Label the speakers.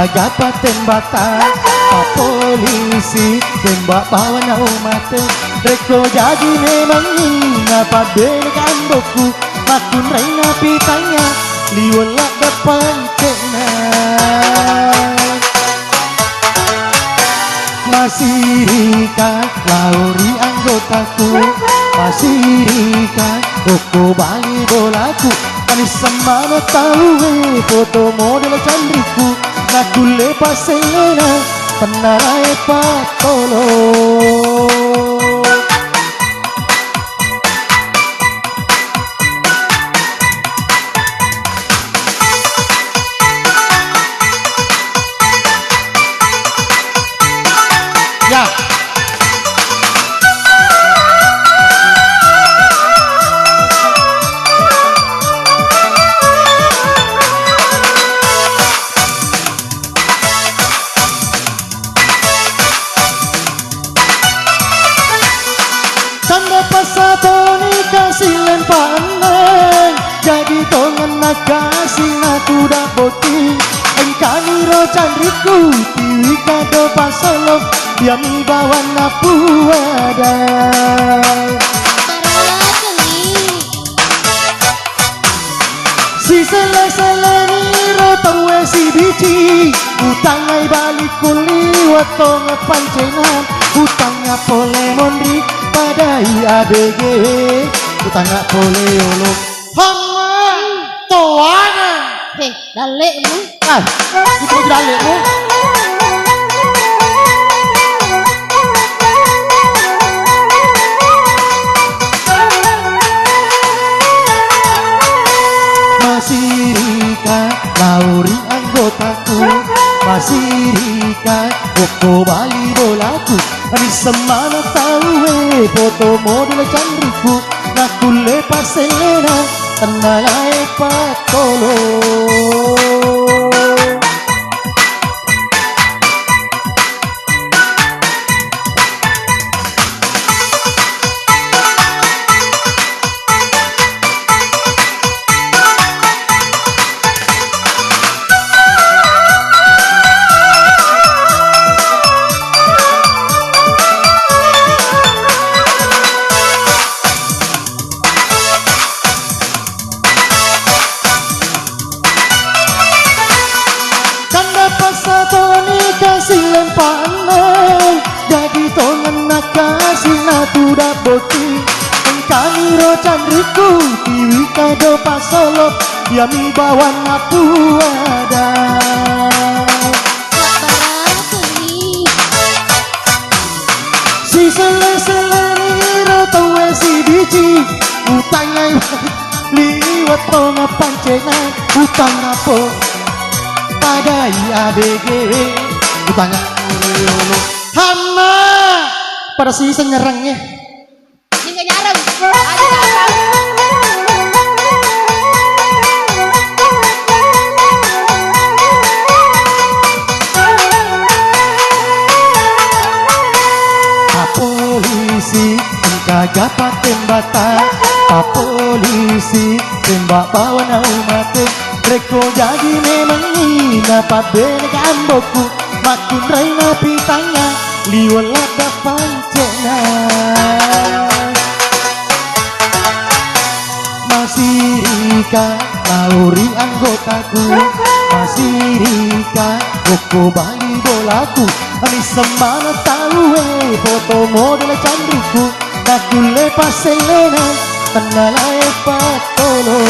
Speaker 1: kagak tembatan Pak polisi tembak bawa na umat Reko jadi memang ngapa belikan boku Makun reina pitanya liwelak depan cena Masih Rika lauri anggotaku Masih Rika Koko bali bolaku Kami semana tahu foto model candriku Naku lepas selena penarai patolo Ya. Tanda pasato ni kasih lempang jadi tongan nak kasih aku dah boti engkani ro candriku tiwi kado pasolo Yami bawa napu ada Si sele-sele ni rotong si bici Utang ay balik kuli watong pancenan Utang nga pole mondri pada IABG Utang nga pole olok Hama toana
Speaker 2: Heh, dalik mu
Speaker 1: itu dalik mu Masih Rika, lauri anggotaku Masih Rika, koko bali bolaku Kami semana tahu foto model candriku Naku lepas selena, tenalai patolo kasih lempang jadi tongan nak kasih natu dah boti engkani ro candriku tiwi kado pasolo yami bawa napu ada si sele-sele ni ro tawe si bici utang ay liwat tonga pancenan utang apa pada IABG utang aku Hama pada sisa nyerangnya
Speaker 2: ini gak nyarang ada nyarang
Speaker 1: Pak polisi kagak tembatan Pak polisi tembak bawa na umat Reko jadi memang ngapa belikan boku Makun reina pitanya liwelak depan cena Masih Rika lauri anggotaku Masih Rika koko bali bolaku Kami semana tahu foto model candriku Naku lepas selena tenalai patolo